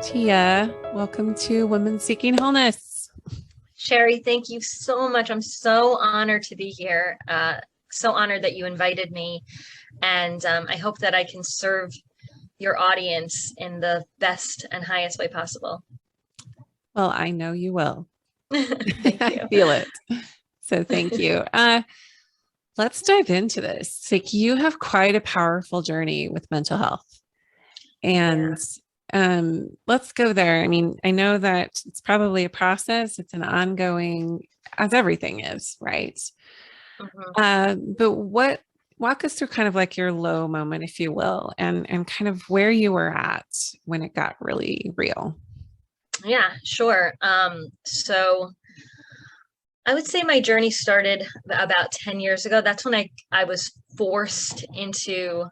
Tia, welcome to Women Seeking Wholeness. Sherry, thank you so much. I'm so honored to be here. So honored that you invited me. And I hope that I can serve your audience in the best and highest way possible. Well, I know you will. Thank I you. feel it. So thank you. Let's dive into this. Like you have quite a powerful journey with mental health. Yeah. And let's go there. I mean, I know that it's probably a process, it's an ongoing, as everything is, right? Mhm. But walk us through kind of like your low moment, if you will, and kind of where you were at when it got really real. Yeah, sure. So I would say my journey started about 10 years ago. That's when I was forced into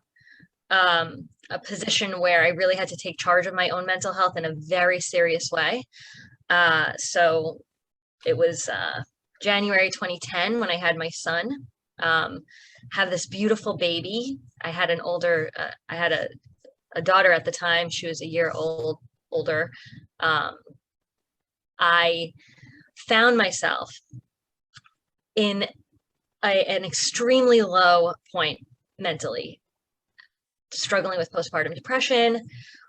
a position where I really had to take charge of my own mental health in a very serious way. So it was January 2010 when I had my son. Have this beautiful baby. I had a daughter at the time. She was a year older. Um, I found myself in an extremely low point mentally, struggling with postpartum depression,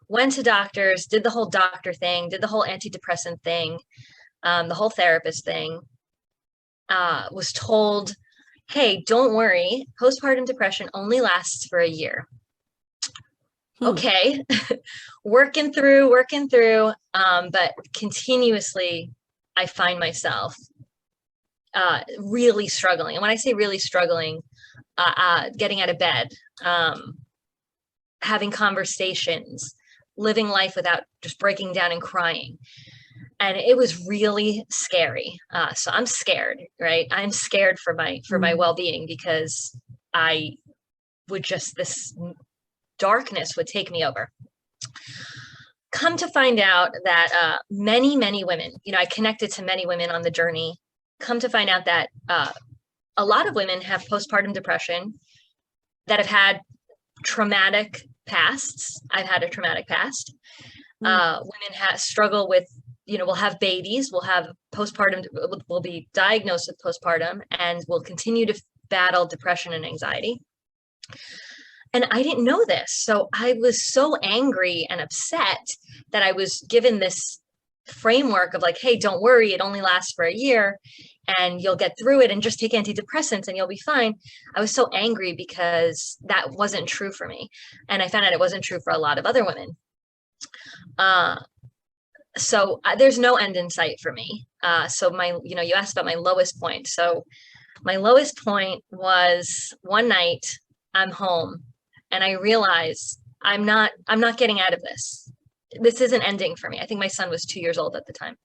went to doctors, did the whole doctor thing, did the whole antidepressant thing, the whole therapist thing, was told, hey, don't worry, postpartum depression only lasts for a year. Hmm. Okay, working through, but continuously, I find myself really struggling. And when I say really struggling, getting out of bed, um, having conversations, living life without just breaking down and crying. And it was really scary. So I'm scared, right? I'm scared for my Mm. well-being because I would just this darkness would take me over. Come to find out that many women, I connected to many women on the journey. Come to find out that a lot of women have postpartum depression that have had traumatic pasts. I've had a traumatic past. Mm. Women struggle with, we'll have babies, we'll have postpartum, we'll be diagnosed with postpartum, and we'll continue to battle depression and anxiety. And I didn't know this. So I was so angry and upset that I was given this framework of like, hey, don't worry, it only lasts for a year and you'll get through it and just take antidepressants and you'll be fine. I was so angry because that wasn't true for me. And I found out it wasn't true for a lot of other women. Uh, so there's no end in sight for me. So you asked about my lowest point. So my lowest point was one night I'm home and I realize I'm not getting out of this. This isn't ending for me. I think my son was 2 years old at the time.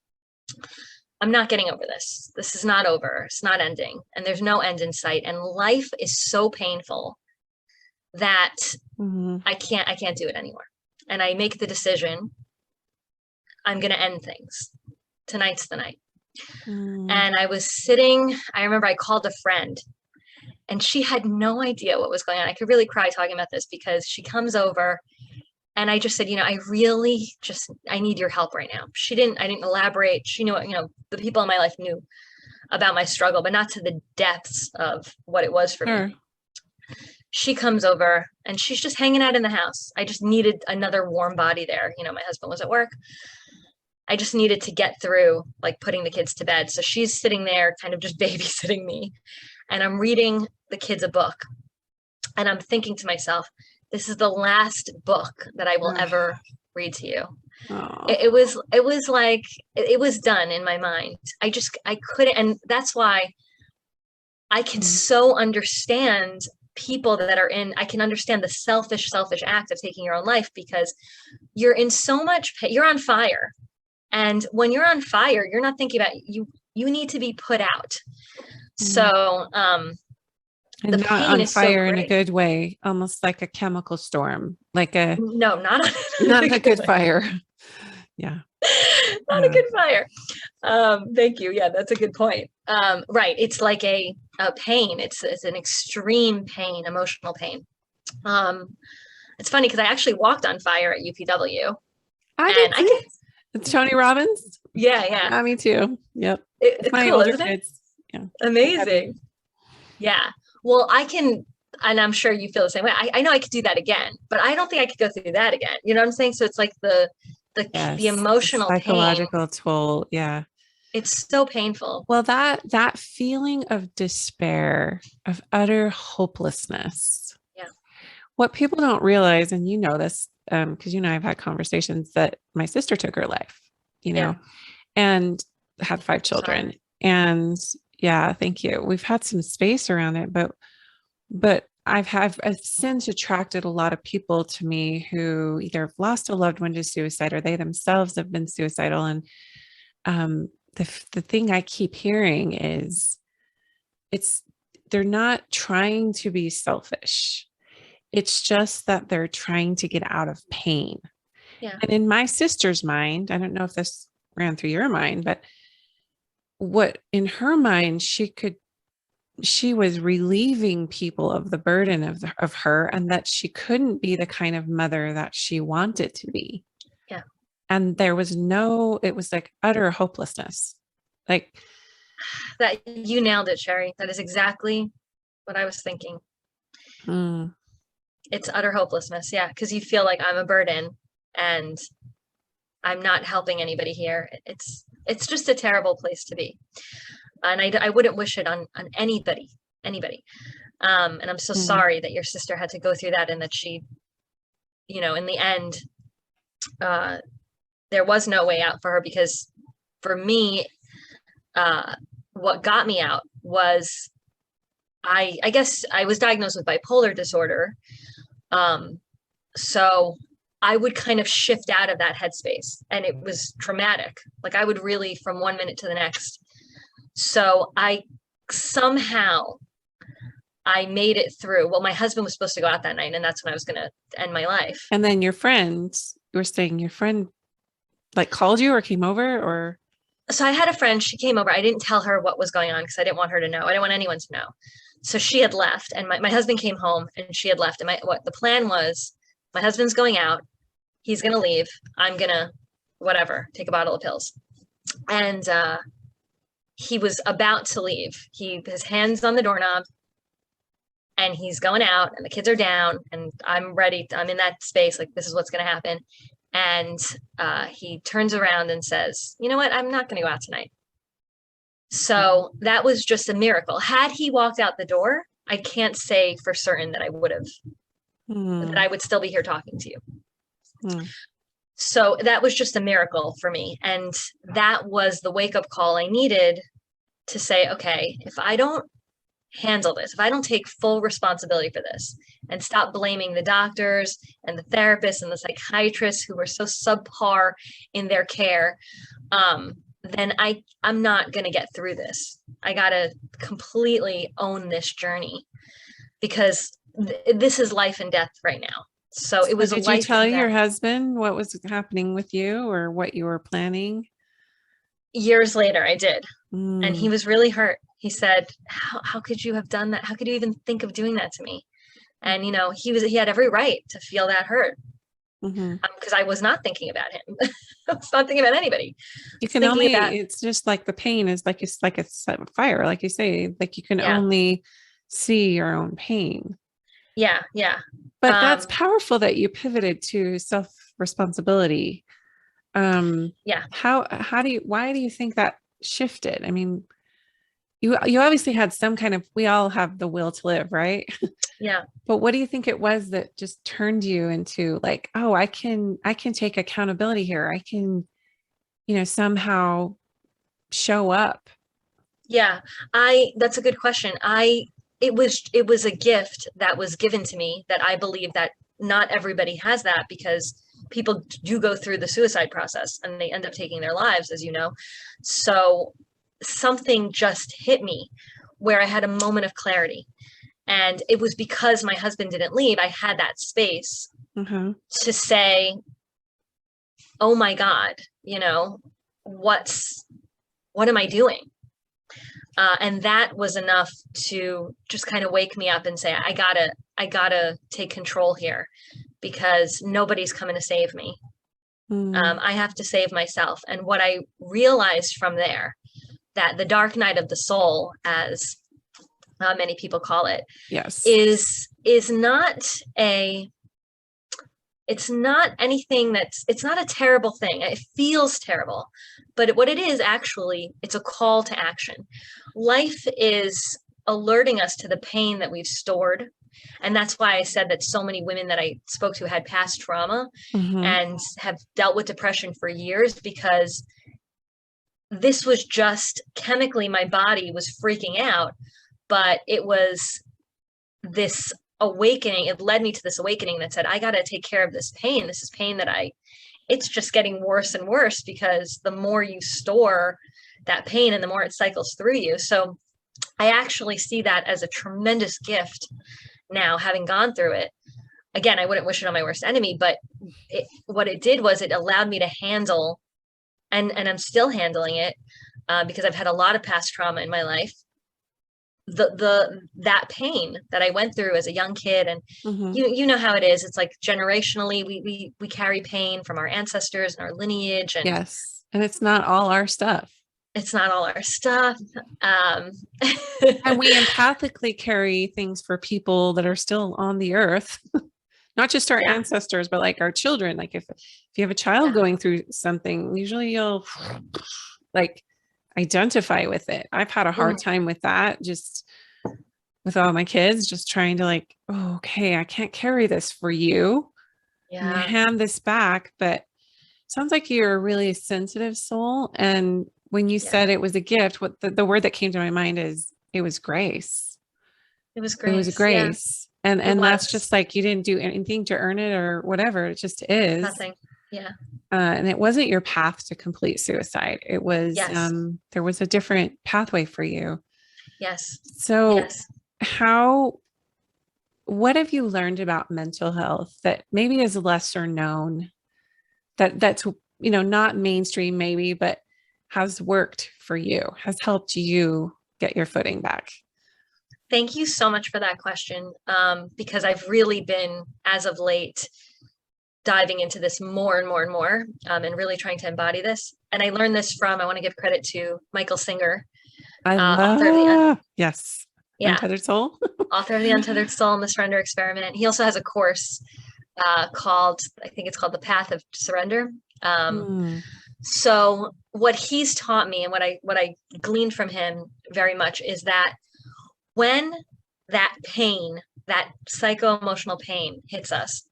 I'm not getting over this. This is not over. It's not ending. And there's no end in sight. And life is so painful that Mhm. I can't do it anymore. And I make the decision, I'm gonna end things. Tonight's the night. Mm. And I remember I called a friend and she had no idea what was going on. I could really cry talking about this because she comes over and I just said, I need your help right now. I didn't elaborate. She knew, the people in my life knew about my struggle, but not to the depths of what it was for me. Sure. She comes over and she's just hanging out in the house. I just needed another warm body there. My husband was at work. I just needed to get through like putting the kids to bed. So she's sitting there kind of just babysitting me. And I'm reading the kids a book. And I'm thinking to myself, this is the last book that I will ever read to you. Oh. It was like it was done in my mind. I couldn't, and that's why I can Mm. so understand people that are in. I can understand the selfish act of taking your own life because you're in so much pain. You're on fire, and when you're on fire, you're not thinking about you. You need to be put out. Mm. So the And not pain on is so fire in a great. good way, almost like a chemical storm, like a No, not not a a good good way. fire. Yeah. Not a Yeah. good fire. Thank you. Yeah, that's a good point. Right. It's like a pain. It's an extreme pain, emotional pain. Um, it's funny because I actually walked on fire at UPW. I did And I too. can, Tony Robbins. yeah. Yeah, me too. Yep. With It's my cool, older isn't it? kids. Yeah. Heavy. Amazing. Yeah. Well, I can, and I'm sure you feel the same way. I know I could do that again, but I don't think I could go through that again. You know what I'm saying? So it's like the Yes. The emotional pain. psychological toll. Yeah. It's so painful. Well, that feeling of despair, of utter hopelessness, Yeah. what people don't realize, and you know this, because you know I've had conversations that my sister took her life, you Yeah. know, and had five children. Sorry. And yeah, thank you. We've had some space around it, but I've since attracted a lot of people to me who either have lost a loved one to suicide or they themselves have been suicidal. And the thing I keep hearing is it's they're not trying to be selfish. It's just that they're trying to get out of pain. Yeah. And in my sister's mind, I don't know if this ran through your mind, but what in her mind she was relieving people of the burden of her, and that she couldn't be the kind of mother that she wanted to be. Yeah. And it was like utter hopelessness. Like, That you nailed it, Sherry. That is exactly what I was thinking. mm, It's utter hopelessness. Yeah. Because you feel like I'm a burden and I'm not helping anybody here. It's just a terrible place to be. And I wouldn't wish it on anybody. And I'm so mm, sorry that your sister had to go through that and that she, in the end, uh, there was no way out for her because for me, what got me out was I guess I was diagnosed with bipolar disorder. So I would kind of shift out of that headspace and it was traumatic. Like I would really from one minute to the next. So somehow I made it through. Well, my husband was supposed to go out that night and that's when I was going to end my life. and then you were saying your friend like called you or came over or So I had a friend, she came over. I didn't tell her what was going on because I didn't want her to know. I didn't want anyone to know. So she had left and my husband came home and she had left. And what the plan was, my husband's going out, he's gonna leave, I'm gonna whatever, take a bottle of pills. And he was about to leave. His hands on the doorknob and he's going out and the kids are down and I'm ready. I'm in that space, like this is what's gonna happen. And he turns around and says, you know what, I'm not gonna go out tonight. So that was just a miracle. Had he walked out the door, I can't say for certain that I would have, that I would still be here talking to you. So that was just a miracle for me. And that was the wake up call I needed to say, okay, if I don't handle this, if I don't take full responsibility for this and stop blaming the doctors and the therapists and the psychiatrists who were so subpar in their care, then I'm not going to get through this. I got to completely own this journey because this is life and death right now. So it was a did you life tell and your death. husband what was happening with you or what you were planning? Years later, I did. And he Mm, was really hurt. He said, how could you have done that? How could you even think of doing that to me? And, he had every right to feel that hurt mhm. because I was not thinking about him. I was not thinking about anybody. I You was can thinking only, about, it's just like the pain is like it's a fire, like you say, like you can yeah, only see your own pain. yeah, yeah. But that's powerful that you pivoted to self responsibility. Yeah. Why do you think that shifted? I mean, you obviously had some kind of, we all have the will to live, right? Yeah. But what do you think it was that just turned you into like, oh, I can take accountability here. I can, somehow show up. Yeah. That's a good question. It was a gift that was given to me that I believe that not everybody has that because people do go through the suicide process and they end up taking their lives, as you know. So something just hit me where I had a moment of clarity. And it was because my husband didn't leave, I had that space Uh-huh. to say, oh my God, what am I doing? And that was enough to just kind of wake me up and say, I gotta take control here because nobody's coming to save me. Mm. I have to save myself. And what I realized from there, that the dark night of the soul, as many people call it, Yes. is not a it's not anything it's not a terrible thing. It feels terrible, but what it is actually, it's a call to action. Life is alerting us to the pain that we've stored. And that's why I said that so many women that I spoke to had past trauma Mm-hmm. and have dealt with depression for years, because this was just chemically, my body was freaking out, but it was this awakening. It led me to this awakening that said, I got to take care of this pain. This is pain that it's just getting worse and worse, because the more you store that pain and the more it cycles through you. So I actually see that as a tremendous gift now, having gone through it. Again, I wouldn't wish it on my worst enemy, but what it did was it allowed me to handle, and I'm still handling it, because I've had a lot of past trauma in my life, that pain that I went through as a young kid. And Mm-hmm. you know how it is. It's like generationally we carry pain from our ancestors and our lineage, and Yes. And it's not all our stuff. it's not all our stuff. Um, And we empathically carry things for people that are still on the earth, not just our yeah, ancestors, but like our children. Like if you have a child yeah. going through something, usually you'll like identify with it. I've had a hard Mhm. time with that, just with all my kids, just trying to like, oh, okay, I can't carry this for you. I'm gonna Yeah, hand this back. But sounds like you're a really sensitive soul. And when you yeah. said it was a gift, what the word that came to my mind is it was grace. It was It was a grace. Yeah, grace. it And that's was just like you didn't do anything to earn it or whatever. It just is. nothing. Yeah. And it wasn't your path to complete suicide. It was Yes. there was a different pathway for you. Yes. So Yes. how what have you learned about mental health that maybe is lesser known, that's not mainstream maybe, but has worked for you, has helped you get your footing back? Thank you so much for that question. Because I've really been, as of late, diving into this more and more and more, and really trying to embody this. And I learned this from, I want to give credit to Michael Singer, I author of the, love, yes, yeah, untethered soul. author of the Untethered Soul and the Surrender Experiment. He also has a course called, I think it's called The Path of Surrender. Um, Hmm. so what he's taught me, and what I gleaned from him very much, is that when that pain, that psycho emotional pain hits us,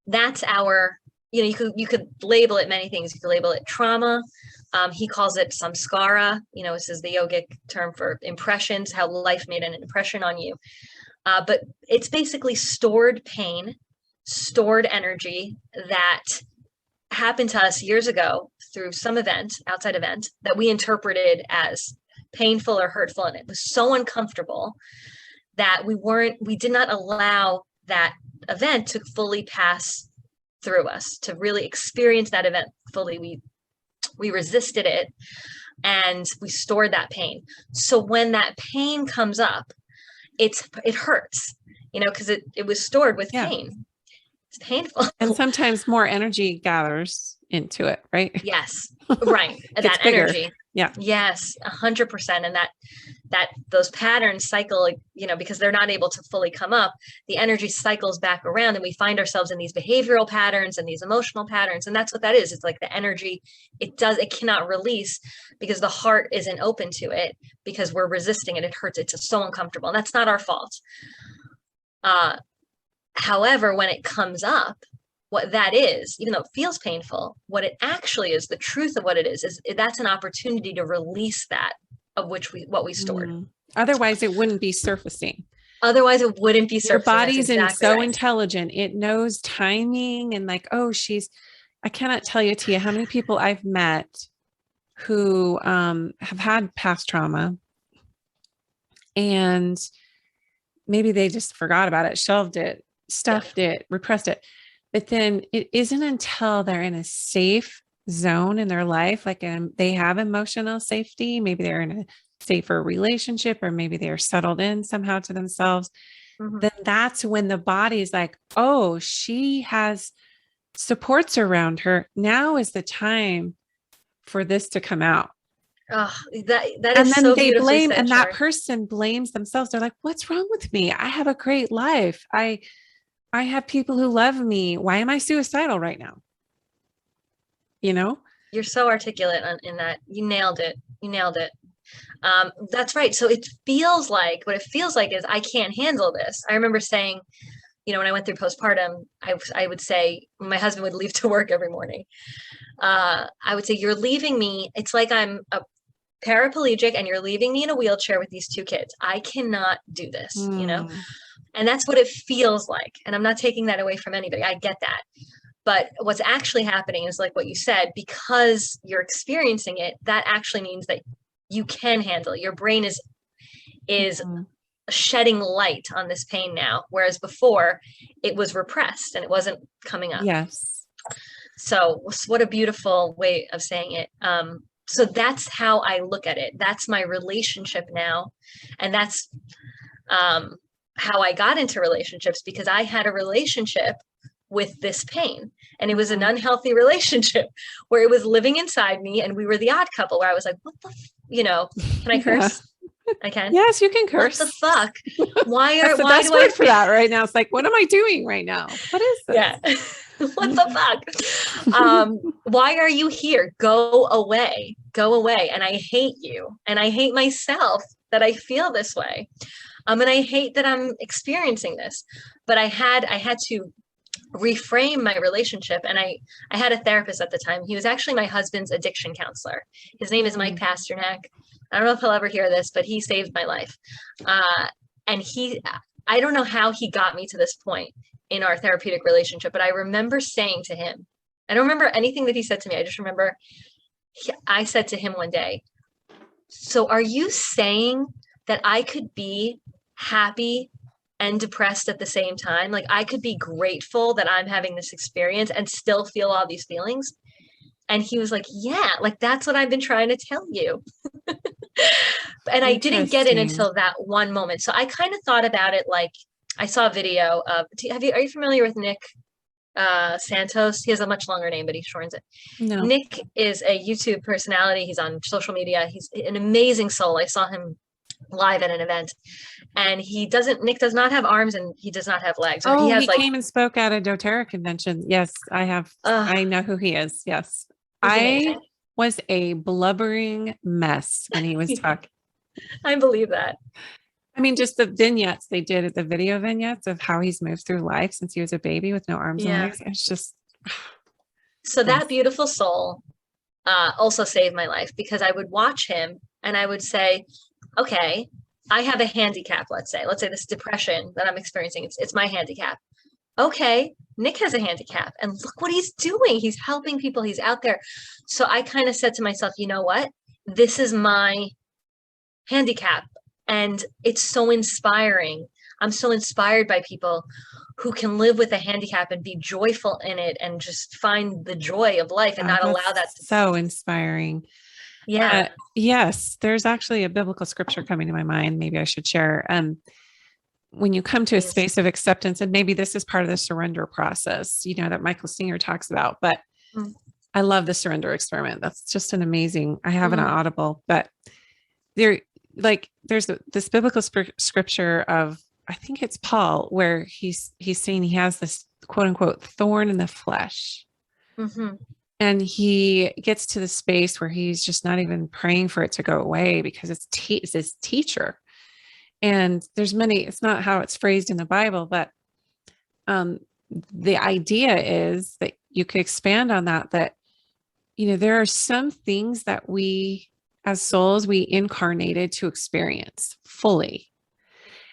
that's our, you could label it many things. You could label it trauma. He calls it samskara. This is the yogic term for impressions, how life made an impression on you. But it's basically stored pain, stored energy that happened to us years ago through some event, outside event, that we interpreted as painful or hurtful. And it was so uncomfortable that we did not allow that event to fully pass through us, to really experience that event fully. We resisted it, and we stored that pain. So when that pain comes up, it hurts, because it was stored with Yeah. pain. It's painful. And sometimes more energy gathers into it, right? Yes, right. Gets That bigger. energy. Yeah. Yes, 100%. And that those patterns cycle, because they're not able to fully come up, the energy cycles back around, and we find ourselves in these behavioral patterns and these emotional patterns. And that's what that is. It's like the energy, it cannot release, because the heart isn't open to it, because we're resisting it. It hurts. It's so uncomfortable. And that's not our fault. However, when it comes up, what that is, even though it feels painful, what it actually is, the truth of what it is that's an opportunity to release that, of which what we stored. Mm. Otherwise, it wouldn't be surfacing. Otherwise, it wouldn't be Your surfacing. That's body's exactly so right. intelligent. It knows timing and like, oh, I cannot tell you, Tia, how many people I've met who have had past trauma and maybe they just forgot about it, shelved it, Yeah. stuffed it, repressed it. But then it isn't until they're in a safe zone in their life, like they have emotional safety, maybe they're in a safer relationship, or maybe they're settled in somehow to themselves, Mm-hmm. then that's when the body is like, oh, she has supports around her. Now is the time for this to come out. Oh, that And is then so they beautifully blame, said, and that Shar. person blames themselves. They're like, what's wrong with me? I have a great life. I have people who love me. Why am I suicidal right now? You know? You're so articulate in that. You nailed it. You nailed it. That's right. So it feels like what it feels like is I can't handle this. I remember saying, when I went through postpartum, I would say my husband would leave to work every morning. I would say, you're leaving me. It's like I'm a paraplegic and you're leaving me in a wheelchair with these two kids. I cannot do this. Mm, And that's what it feels like. And I'm not taking that away from anybody. I get that. But what's actually happening is like what you said, because you're experiencing it, that actually means that you can handle it. Your brain is mm, shedding light on this pain now, whereas before it was repressed and it wasn't coming up. yes. So what a beautiful way of saying it. So that's how I look at it. That's my relationship now. And that's how I got into relationships, because I had a relationship with this pain. And it was an Mm. unhealthy relationship where it was living inside me. And we were the odd couple where I was like, what the, can I Yeah. curse? I can. Yes, you can What curse. the fuck? Why That's the why best do I word for that right now. It's like, what am I doing right now? What is this? Yeah. What the fuck? Why are you here? Go away. Go away. And I hate you. And I hate myself that I feel this way. And I hate that I'm experiencing this. But I had to reframe my relationship. And I had a therapist at the time. He was actually my husband's addiction counselor. His name is Mike Mm. Pasternak. I don't know if he'll ever hear this, but he saved my life. And I don't know how he got me to this point in our therapeutic relationship, but I remember saying to him, I don't remember anything that he said to me. I just remember I said to him one day, so are you saying that I could be happy and depressed at the same time? Like I could be grateful that I'm having this experience and still feel all these feelings? And he was like, yeah, like that's what I've been trying to tell you. And I didn't get it Interesting. until that one moment. So I kind of thought about it like I saw a video of, are you familiar with Nick Santos? He has a much longer name, but he shortens it. No. Nick is a YouTube personality. He's on social media. He's an amazing soul. I saw him live at an event, and Nick does not have arms and he does not have legs, or he Oh, has he like, came and spoke at a doTERRA convention. Yes, I have. I know who he is. Yes. he's I amazing. was a blubbering mess when he was talking. I believe that. I mean, just the vignettes they did at the video vignettes of how he's moved through life since he was a baby with no arms and Yeah. legs. It's just, So yes. that beautiful soul also saved my life, because I would watch him and I would say, okay, I have a handicap, let's say this depression that I'm experiencing, it's my handicap. Okay, Nick has a handicap and look what he's doing. He's helping people, he's out there. So I kind of said to myself, you know what? This is my handicap. And it's so inspiring. I'm so inspired by people who can live with a handicap and be joyful in it and just find the joy of life and Oh, not allow that's that to. so inspiring. Yeah. Yes, there's actually a biblical scripture coming to my mind. Maybe I should share. When you come to a Please. space of acceptance, and maybe this is part of the surrender process, that Michael Singer talks about, but Mm. I love the surrender experiment. That's just an amazing, I have an Mm. Audible, but there's this biblical scripture of, I think it's Paul, where he's saying he has this quote unquote thorn in the flesh. Mm-hmm. And he gets to the space where he's just not even praying for it to go away because it's his teacher. And it's not how it's phrased in the Bible, but the idea is that you could expand on that, there are some things that we as souls, we incarnated to experience fully.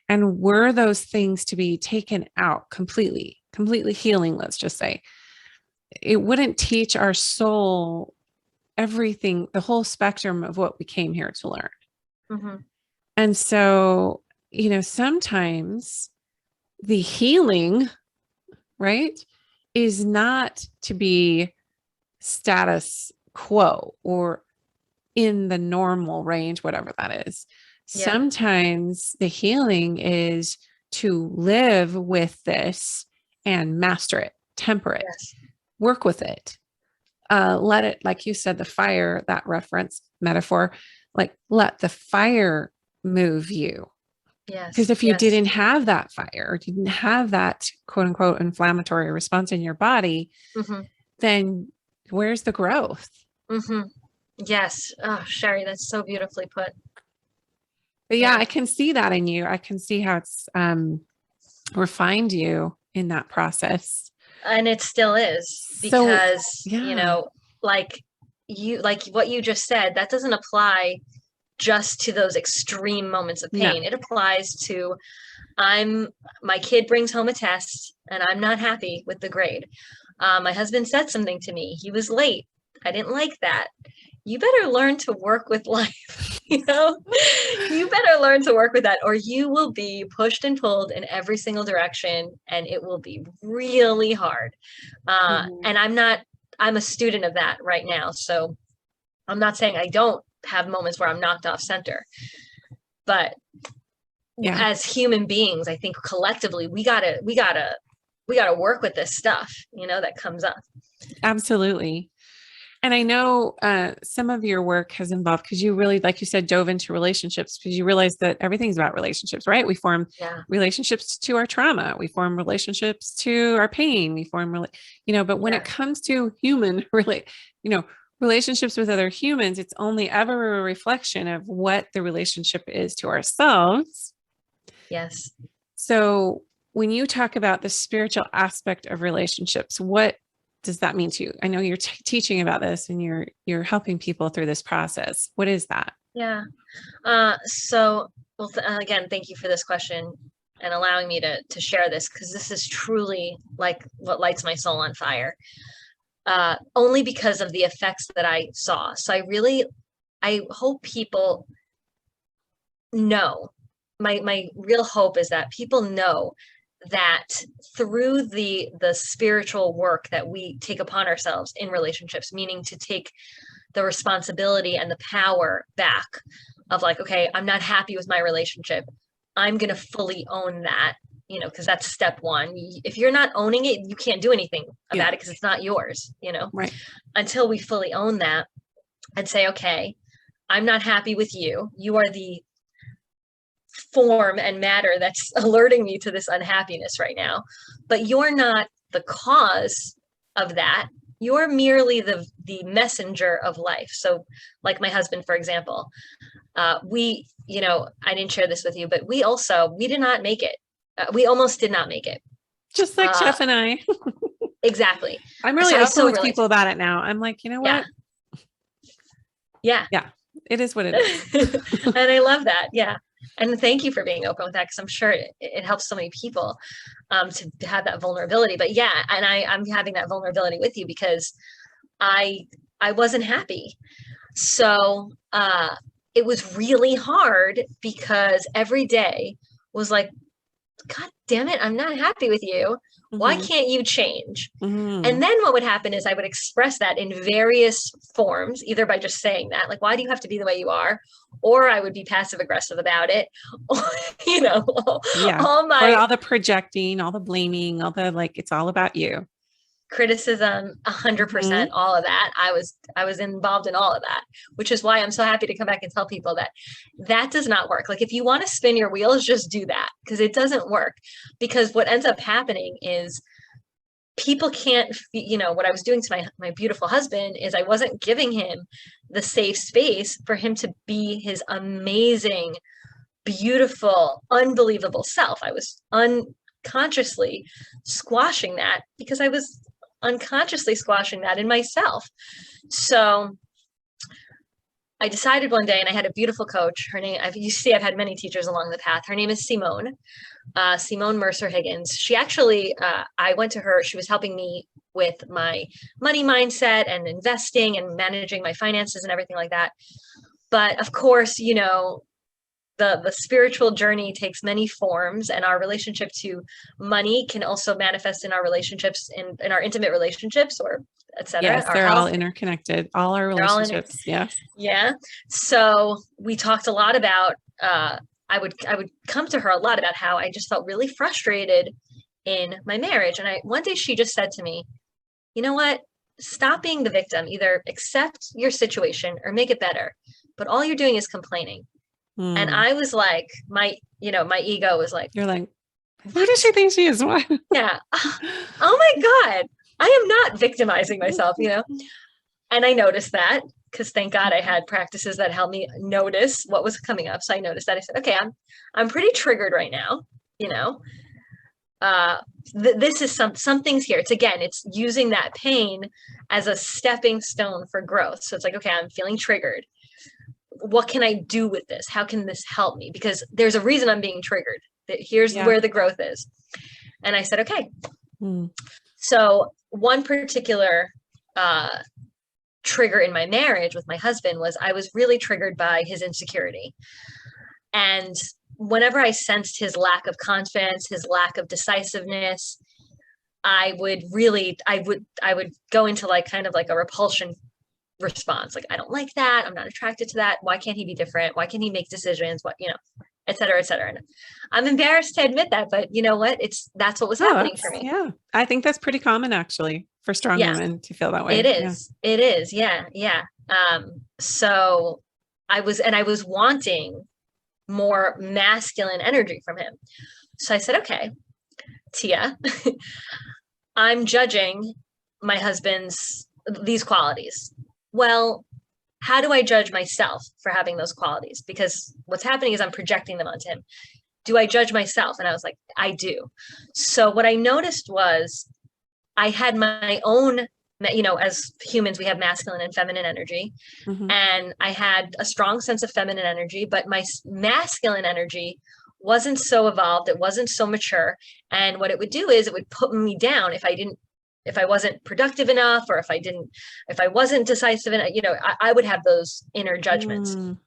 And were those things to be taken out completely healing, let's just say, it wouldn't teach our soul everything, the whole spectrum of what we came here to learn. Mm-hmm. And so, sometimes the healing, right, is not to be status quo or in the normal range, whatever that is. Yeah. Sometimes the healing is to live with this and master it, temper it. Yes. work with it. Let it, like you said, the fire, that reference metaphor, like let the fire move you. Because Yes. if you Yes. didn't have that fire, or didn't have that quote unquote inflammatory response in your body, Mm-hmm. then where's the growth? Mm-hmm. Yes. Oh, Sherry, that's so beautifully put. But yeah, Yeah. I can see that in you. I can see how it's refined you in that process. And it still is So because, yeah, like like what you just said, that doesn't apply just to those extreme moments of no, pain. It applies to I'm my kid brings home a test and I'm not happy with the grade. My husband said something to me. He was late. I didn't like that. You better learn to work with life, you know? You better learn to work with that, or you will be pushed and pulled in every single direction, and it will be really hard. Mhm. And I'm a student of that right now. So I'm not saying I don't have moments where I'm knocked off center, but Yeah, as human beings, I think collectively we gotta work with this stuff, that comes up. absolutely. And I know some of your work has involved because you really, like you said, dove into relationships because you realize that everything's about relationships, right? We form Yeah. relationships to our trauma, we form relationships to our pain, we form, but when it Yeah. comes to human, really, you know, relationships with other humans, it's only ever a reflection of what the relationship is to ourselves. Yes. So when you talk about the spiritual aspect of relationships, what does that mean to you? I know you're teaching about this and you're helping people through this process. What is that? Yeah. Well, again, thank you for this question and allowing me to share this, because this is truly like what lights my soul on fire. Only because of the effects that I saw. So I hope people know. My real hope is that people know that through the spiritual work that we take upon ourselves in relationships, meaning to take the responsibility and the power back of like, okay, I'm not happy with my relationship. I'm going to fully own that, because that's step one. If you're not owning it, you can't do anything Yeah, about it because it's not yours, right. until we fully own that and say, okay, I'm not happy with you. You are the form and matter that's alerting me to this unhappiness right now, but you're not the cause of that. You're merely the messenger of life. So like my husband, for example, we, I didn't share this with you, but we did not make it. We almost did not make it. Just like uh Jeff and I. exactly. I'm So really I open so with relate. people about it now. I'm like, you know Yeah. what? Yeah. Yeah, it is what it is. And I love that. Yeah. And thank you for being open with that, because I'm sure it helps so many people to have that vulnerability. But yeah, and I'm having that vulnerability with you because I I wasn't happy. So it was really hard because every day was like, God damn it, I'm not happy with you. Why Hmm. can't you change? And Hmm. then what would happen is I would express that in various forms, either by just saying that, like, why do you have to be the way you are? Or I would be passive aggressive about it. you know, Yeah. all Or my all the projecting, all the blaming, all the like, it's all about you. criticism, 100%, Hmm. all of that. I was involved in all of that, which is why I'm so happy to come back and tell people that that does not work. Like if you want to spin your wheels, just do that, because it doesn't work. Because what ends up happening is people can't, what I was doing to my beautiful husband is I wasn't giving him the safe space for him to be his amazing, beautiful, unbelievable self. I was unconsciously squashing that because I was unconsciously squashing that in myself. So I decided one day, and I had a beautiful coach. Her name, you see, I've had many teachers along the path. Her name is Simone Mercer Higgins. She actually, I went to her, she was helping me with my money mindset and investing and managing my finances and everything like that. But of course, the spiritual journey takes many forms, and our relationship to money can also manifest in our relationships, in our intimate relationships, or etc. Yes, Our they're all health, interconnected, all our they're all in it. relationships. Yes. Yeah. So we talked a lot about I would come to her a lot about how I just felt really frustrated in my marriage. And one day she just said to me, you know what? Stop being the victim. Either accept your situation or make it better. But all you're doing is complaining. And Mm. I was like, my ego was like, You're like, who does what? she think she is? What? Yeah. Oh my God. I am not victimizing myself. And I noticed that because thank God I had practices that helped me notice what was coming up. So I noticed that. I said, okay, I'm pretty triggered right now, you know. Uh this is some things here. It's using that pain as a stepping stone for growth. So it's like, okay, I'm feeling triggered. What can I do with this? How can this help me? Because there's a reason I'm being triggered. Here's Yeah. where the growth is. And I said, okay. Mm. So one particular uh trigger in my marriage with my husband was I was really triggered by his insecurity. And whenever I sensed his lack of confidence, his lack of decisiveness, I would go into like kind of like a repulsion response. Like, I don't like that. I'm not attracted to that. Why can't he be different? Why can't he make decisions? Et cetera, et cetera. And I'm embarrassed to admit that, but you know what? That's what was Oh, happening for me. yeah. I think that's pretty common actually for strong Yeah, women to feel that it way. Yeah. is. It is. Yeah. Yeah. So I was wanting more masculine energy from him. So I said, okay, Tia, I'm judging my husband's these qualities. Well, how do I judge myself for having those qualities? Because what's happening is I'm projecting them onto him. Do I judge myself? And I was like, I do. So what I noticed was I had my own, as humans, we have masculine and feminine energy. Mhm. And I had a strong sense of feminine energy, but my masculine energy wasn't so evolved. It wasn't so mature. And what it would do is it would put me down if I wasn't productive enough, or if I wasn't decisive enough, I would have those inner judgments. Mm.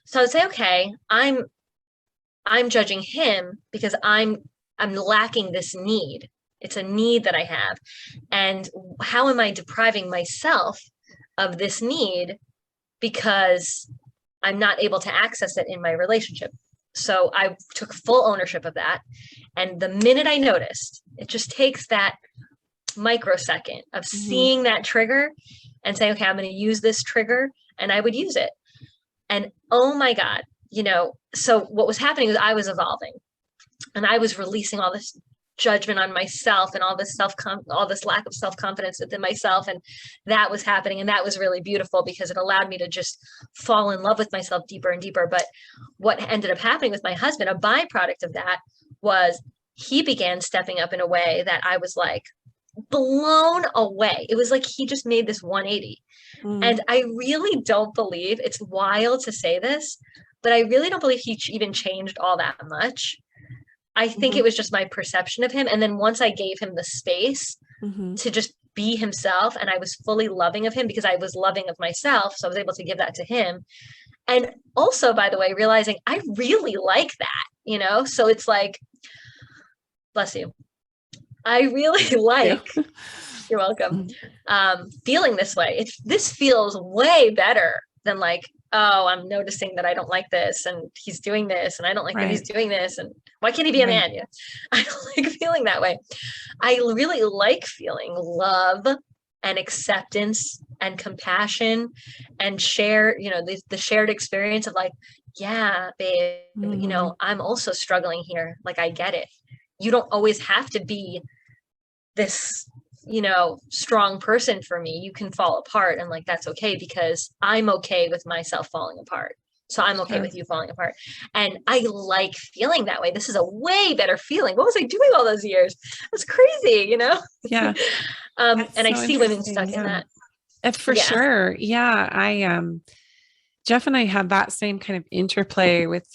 So I would say, okay, I'm judging him because I'm lacking this need. It's a need that I have. And how am I depriving myself of this need because I'm not able to access it in my relationship? So I took full ownership of that. And the minute I noticed, it just takes that microsecond of Mhm. seeing that trigger and saying, okay, I'm going to use this trigger, and I would use it. And oh my God, so what was happening was I was evolving, and I was releasing all this judgment on myself and all this lack of self-confidence within myself. And that was happening. And that was really beautiful because it allowed me to just fall in love with myself deeper and deeper. But what ended up happening with my husband, a byproduct of that, was he began stepping up in a way that I was like blown away. It was like he just made this 180. Mm. And I really don't believe, it's wild to say this, but I really don't believe he even changed all that much. I think it Mhm. was just my perception of him. And then once I gave him the space Mhm. to just be himself, and I was fully loving of him because I was loving of myself, so I was able to give that to him. And also, by the way, realizing I really like that. So it's like, bless you. I really Thank like, you. you're welcome, Mhm. feeling this way. This feels way better than like, oh, I'm noticing that I don't like this and he's doing this and I don't like that he's Right. doing this, and why can't he be a Right. man? Yeah. I don't like feeling that way. I really like feeling love and acceptance and compassion and share, the shared experience of like, yeah, babe, Mhm. I'm also struggling here. Like, I get it. You don't always have to be this, strong person for me. You can fall apart, and like, that's okay because I'm okay with myself falling apart. So I'm okay Sure. with you falling apart. And I like feeling that way. This is a way better feeling. What was I doing all those years? That's crazy. Yeah. That's And I so see women interesting. stuck in Yeah. that. For Yeah. sure. Yeah. Jeff and I had that same kind of interplay with,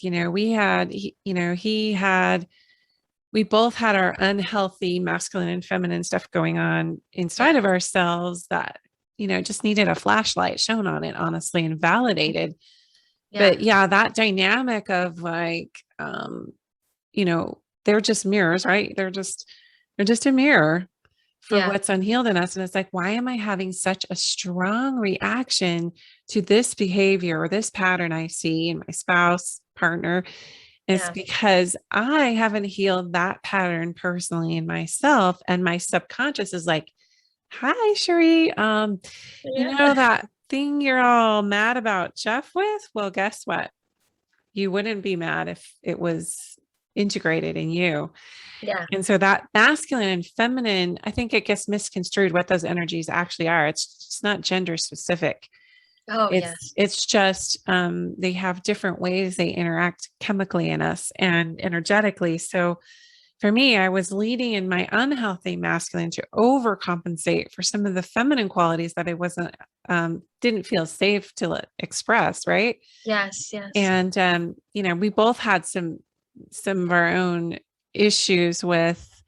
we both had our unhealthy masculine and feminine stuff going on inside Yeah. of ourselves that, just needed a flashlight shown on it, honestly, and validated. Yeah. But yeah, that dynamic of like, they're just mirrors, right? They're just a mirror for Yeah. what's unhealed in us. And it's like, why am I having such a strong reaction to this behavior or this pattern I see in my spouse, partner? It's Yeah. because I haven't healed that pattern personally in myself. And my subconscious is like, Hi, Cherie. You Yeah. know that thing you're all mad about Jeff with? Well, guess what? You wouldn't be mad if it was integrated in you. Yeah. And so that masculine and feminine, I think it gets misconstrued what those energies actually are. It's not gender specific. Oh, yes. It's just they have different ways they interact chemically in us and energetically. So for me, I was leading in my unhealthy masculine to overcompensate for some of the feminine qualities that I wasn't didn't feel safe to express, right? Yes. Yes. And we both had some of our own issues with,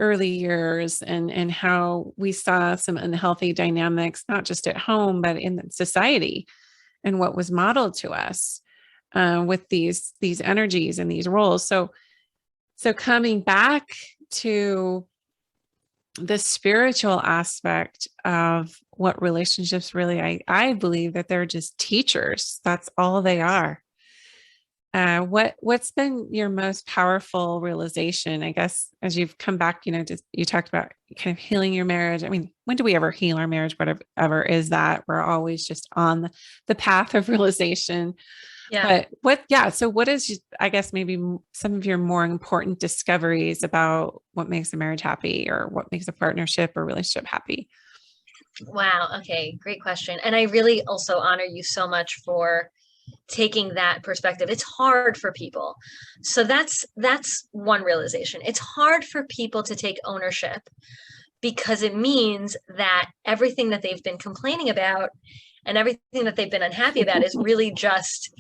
early years and how we saw some unhealthy dynamics, not just at home, but in society and what was modeled to us with these energies and these roles. So coming back to the spiritual aspect of what relationships really, I believe that they're just teachers. That's all they are. What's been your most powerful realization, I guess, as you've come back, just you talked about kind of healing your marriage. I mean, when do we ever heal our marriage? Whatever is that? We're always just on the path of realization. Yeah. But so what is, I guess, maybe some of your more important discoveries about what makes a marriage happy or what makes a partnership or relationship happy? Wow. Okay. Great question. And I really also honor you so much for taking that perspective. It's hard for people. So that's one realization. It's hard for people to take ownership because it means that everything that they've been complaining about and everything that they've been unhappy about is really just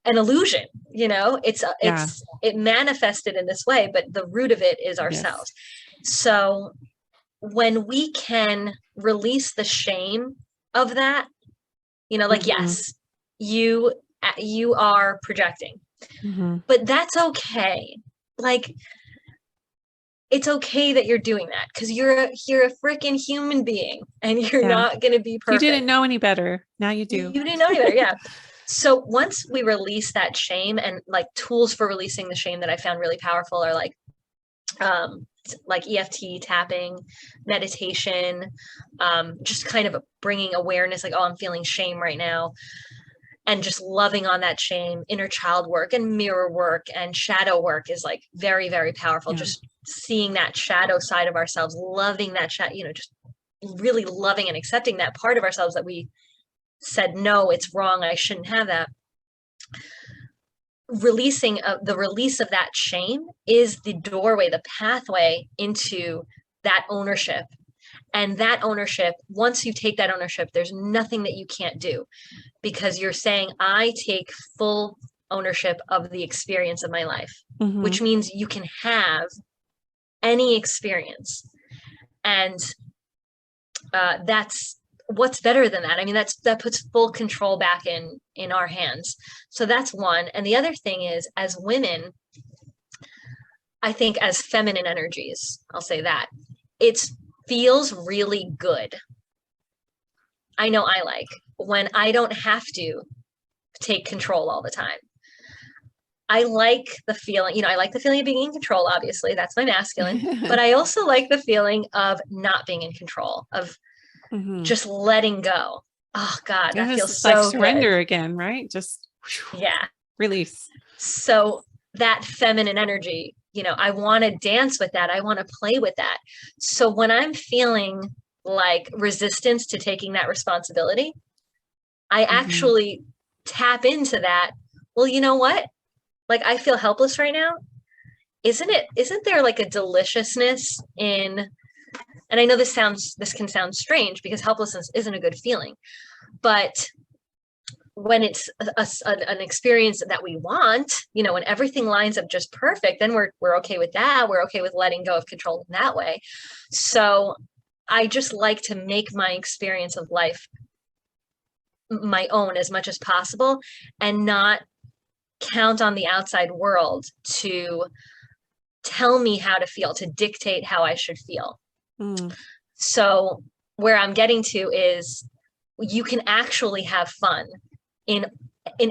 an illusion. Yeah. It manifested in this way, but the root of it is Yes. ourselves. So when we can release the shame of that, like, Hmm. yes, you you are projecting, Hmm. but that's okay. Like, it's okay that you're doing that because you're a freaking human being and you're Yeah. not going to be You perfect. didn't know any better. Now you do. You didn't know any better. Yeah. So once we release that shame, and like tools for releasing the shame that I found really powerful are like EFT tapping, meditation, just kind of bringing awareness, like, oh, I'm feeling shame right now, and just loving on that shame. Inner child work and mirror work and shadow work is like very, very powerful. Yeah. Just seeing that shadow side of ourselves, loving that shadow, just really loving and accepting that part of ourselves that we said, no, it's wrong, I shouldn't have that. Releasing the release of that shame is the doorway, the pathway into that ownership. And that ownership, once you take that ownership, there's nothing that you can't do, because you're saying, I take full ownership of the experience of my life, Hmm. which means you can have any experience. And that's what's better than that. I mean, that puts full control back in our hands. So that's one. And the other thing is, as women, I think as feminine energies, I'll say that it feels really good. I know I like when I don't have to take control all the time. I like the feeling, I like the feeling of being in control, obviously, that's my masculine, but I also like the feeling of not being in control, of Hmm. just letting go. Oh God, It that was feels like so good. surrender again, right? Just whew, Yeah. release. So that feminine energy, I want to dance with that. I want to play with that. So when I'm feeling like resistance to taking that responsibility, I Hmm. actually tap into that. Well, you know what? Like, I feel helpless right now. Isn't there like a deliciousness in, and I know this can sound strange because helplessness isn't a good feeling, but when it's an experience that we want, when everything lines up just perfect, then we're okay with that. We're okay with letting go of control in that way. So I just like to make my experience of life my own as much as possible, and not count on the outside world to tell me how to feel, to dictate how I should feel. Mm. So where I'm getting to is, you can actually have fun in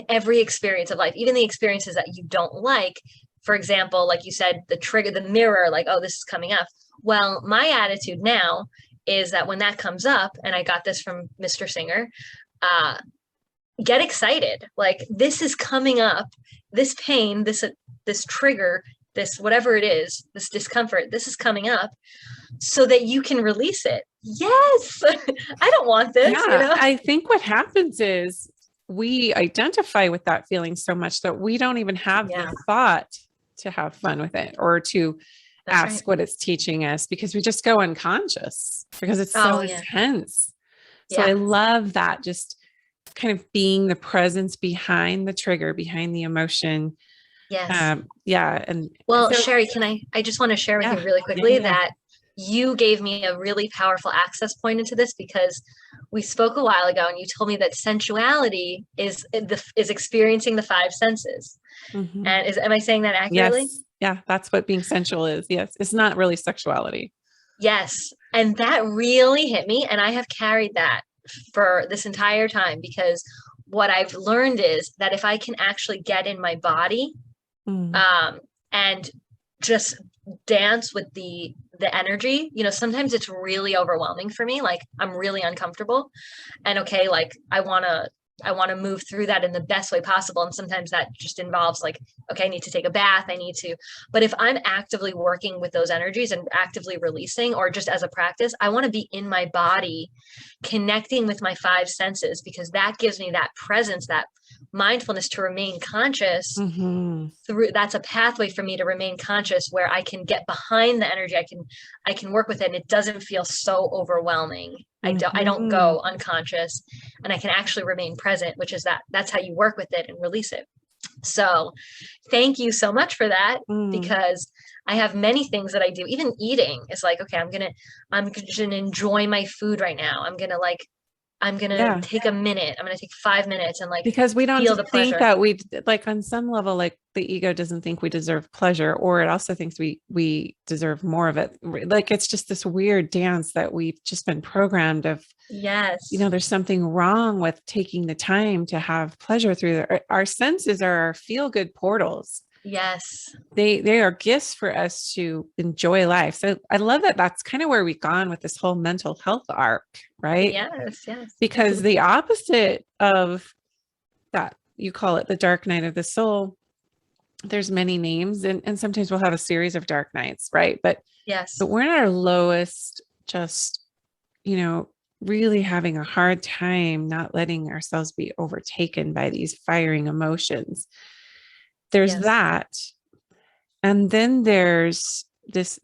every experience of life, even the experiences that you don't like. For example, like you said, the trigger, the mirror, like, oh, this is coming up. Well, my attitude now is that when that comes up, and I got this from Mr. Singer, uh, get excited. Like, this is coming up, this pain, this trigger, this whatever it is, this discomfort, this is coming up so that you can release it. Yes. I don't want this, you Yeah, know? I think what happens is we identify with that feeling so much that we don't even have Yeah, the thought to have fun with it or to that's right. ask what it's teaching us, because we just go unconscious because it's so Oh, yeah. intense. So I Yeah. love that, just kind of being the presence behind the trigger, behind the emotion. Yes. Yeah. And Well, so, Sherry, I just want to share with you yeah, really yeah, quickly yeah. that you gave me a really powerful access point into this because we spoke a while ago and you told me that sensuality is experiencing the five senses. Mhm. And am I saying that accurately? Yes. Yeah. That's what being sensual is. Yes. It's not really sexuality. Yes. And that really hit me. And I have carried that for this entire time because what I've learned is that if I can actually get in my body, Mm. um, and just dance with the energy, sometimes it's really overwhelming for me. Like, I'm really uncomfortable, and okay, like, I want to move through that in the best way possible, and sometimes that just involves, like, okay, I need to take a bath, I need to, but if I'm actively working with those energies and actively releasing, or just as a practice, I want to be in my body connecting with my five senses, because that gives me that presence, that mindfulness to remain conscious Mhm. through. That's a pathway for me to remain conscious, where I can get behind the energy, I can work with it, and it doesn't feel so overwhelming. I don't Mhm. go unconscious, and I can actually remain present, which is that's how you work with it and release it. So thank you so much for that, Mm. because I have many things that I do. Even eating is like, okay, I'm gonna enjoy my food right now. I'm gonna Yeah. take a minute. I'm gonna take 5 minutes and, like, Because we don't feel the think pleasure. that we, like, on some level, like the ego doesn't think we deserve pleasure, or it also thinks we deserve more of it. Like, it's just this weird dance that we've just been programmed of, Yes. there's something wrong with taking the time to have pleasure through our senses are our feel good portals. Yes. They are gifts for us to enjoy life. So I love that that's kind of where we've gone with this whole mental health arc, right? Yes. Yes. Because the opposite of that, you call it the dark night of the soul, there's many names, and sometimes we'll have a series of dark nights, right? But Yes. we're at our lowest, just, you know really having a hard time not letting ourselves be overtaken by these firing emotions. There's Yes. that. And then there's this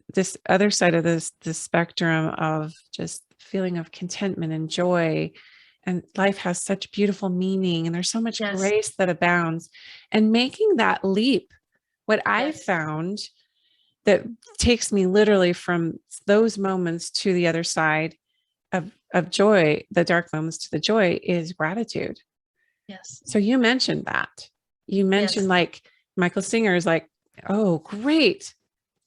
other side of this spectrum of just feeling of contentment and joy, and life has such beautiful meaning, and there's so much Yes. grace that abounds. And making that leap, what I Yes. found that takes me literally from those moments to the other side of joy, the dark moments to the joy, is gratitude. Yes. So you mentioned that. You mentioned, Yes. like, Michael Singer is like, oh, great.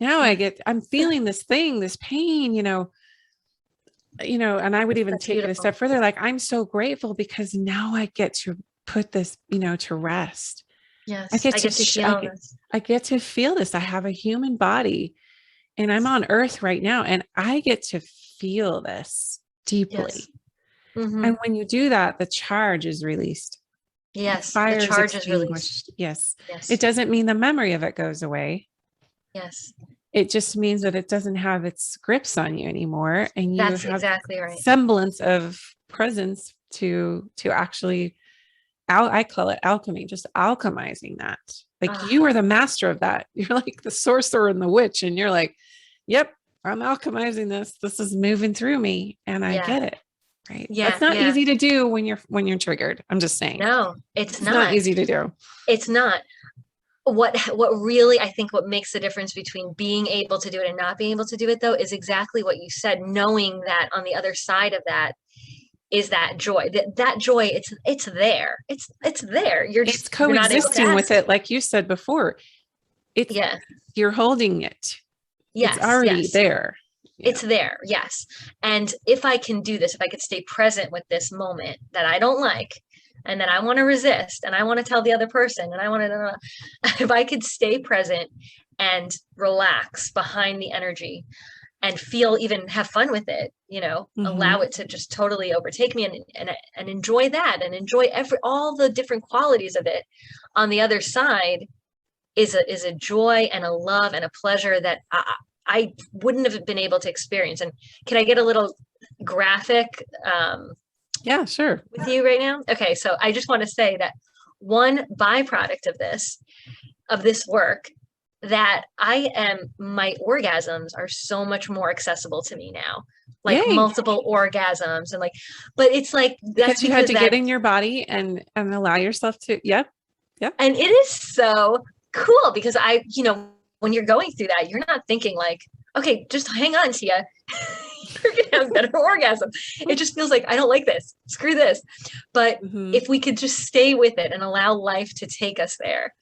Now Yeah. I'm feeling this thing, this pain, and I would even That's take it a beautiful. step further. Like, I'm so grateful because now I get to put this, to rest. I Yes. get I to, get to feel this. I get to feel this. I have a human body, and I'm on earth right now, and I get to feel this Yes. deeply. Mm-hmm. And when you do that, the charge is released. The Yes. The fire is charge is released. extinguished. Yes. Yes. It doesn't mean the memory of it goes away. Yes. It just means that it doesn't have its grips on you anymore, and you That's have exactly right. semblance of presence to actually I call it alchemy, just alchemizing that. Like, you are Ah, the master of that. You're like the sorcerer and the witch, and you're like, yep, I'm alchemizing this. This is moving through me, and I yeah. get it. Right. That's Yeah. not Yeah. easy to do when you're triggered. I'm just saying. No, it's It's not not. easy to do. It's not. What really, I think, what makes the difference between being able to do it and not being able to do it, though, is exactly what you said, knowing that on the other side of that is that joy. That joy, it's there. It's there. It's You're not able to coexisting with ask it. it, like you said before. It's Yeah. You're holding it. It's Yes. already Yes. there. It's there. Yes. And if I can do this, if I could stay present with this moment that I don't like, and that I want to resist, and I want to tell the other person, and I want to, if I could stay present and relax behind the energy, and feel, even have fun with it, allow Mhm. it to just totally overtake me, and enjoy that, and enjoy all the different qualities of it. On the other side is a joy and a love and a pleasure that I wouldn't have been able to experience. And can I get a little graphic Yeah, sure. with you right now? Okay, so I just want to say that one byproduct of this work, that my orgasms are so much more accessible to me now, like Yay. multiple orgasms, and like, but it's like, that's Because you had because to get in your body and allow yourself to, yep. Yep. and it is so cool because when you're going through that, you're not thinking like, okay, just hang on, Tia. You're gonna have a better orgasm. It just feels like, I don't like this. Screw this. But Mhm. if we could just stay with it and allow life to take us there,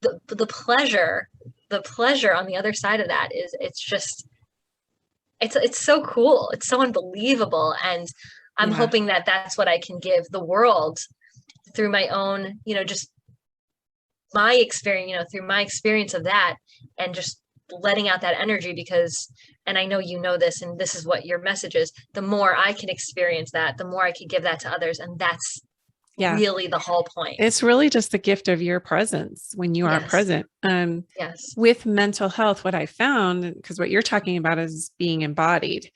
the pleasure on the other side of that is, it's so cool. It's so unbelievable. And I'm Yeah. hoping that that's what I can give the world through my own, just my experience, through my experience of that, and just letting out that energy. Because, and I know this, and this is what your message is, the more I can experience that, the more I can give that to others. And that's Yeah. really the whole point. It's really just the gift of your presence when you are Yes. present. Yes. With mental health, what I found, because what you're talking about is being embodied,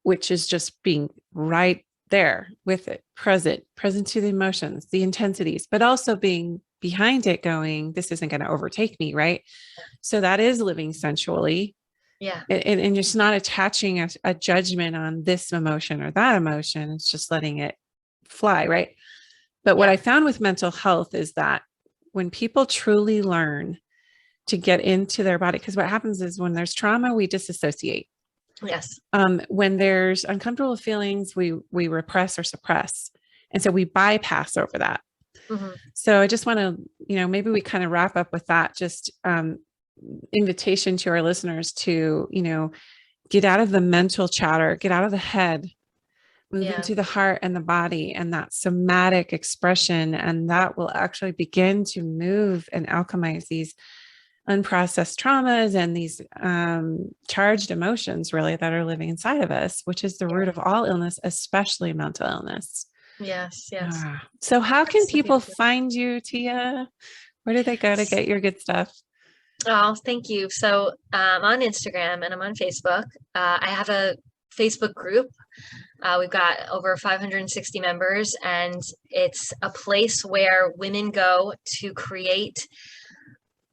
which is just being right there with it, present to the emotions, the intensities, but also being behind it going, this isn't going to overtake me, right? So that is living sensually. Yeah. And just not attaching a judgment on this emotion or that emotion. It's just letting it fly, right? But what Yeah. I found with mental health is that when people truly learn to get into their body, because what happens is when there's trauma, we disassociate. Yes. When there's uncomfortable feelings, we repress or suppress. And so we bypass over that. Mm-hmm. So I just want to, maybe we kind of wrap up with that, just invitation to our listeners to, get out of the mental chatter, get out of the head, move Yeah. into the heart and the body and that somatic expression. And that will actually begin to move and alchemize these unprocessed traumas and these charged emotions really that are living inside of us, which is the root of all illness, especially mental illness. Yes. Yes. So how can So people beautiful. find you, Tia? Where do they go to get your good stuff? Oh, thank you. So I'm on Instagram and I'm on Facebook. I have a Facebook group. We've got over 560 members, and it's a place where women go to create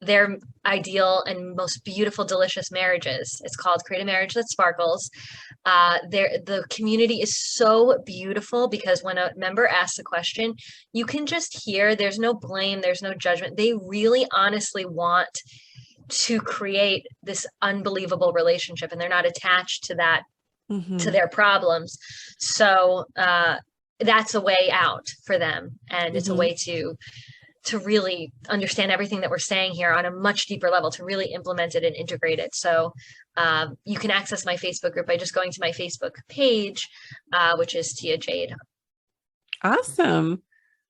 their ideal and most beautiful, delicious marriages. It's called Create a Marriage That Sparkles. The community is so beautiful because when a member asks a question, you can just hear there's no blame, there's no judgment. They really honestly want to create this unbelievable relationship, and they're not attached to that, to their problems. So that's a way out for them, and it's a way to really understand everything that we're saying here on a much deeper level, to really implement it and integrate it. So you can access my Facebook group by just going to my Facebook page, which is Tia Jade. Awesome.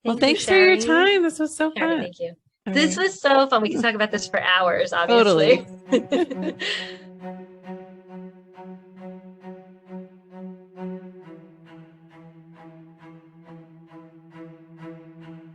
Well, Thank you, thanks for your Sherry. time. This was so Sherry, fun. thank you. All This right. was so fun. We can talk about this for hours, obviously. Totally.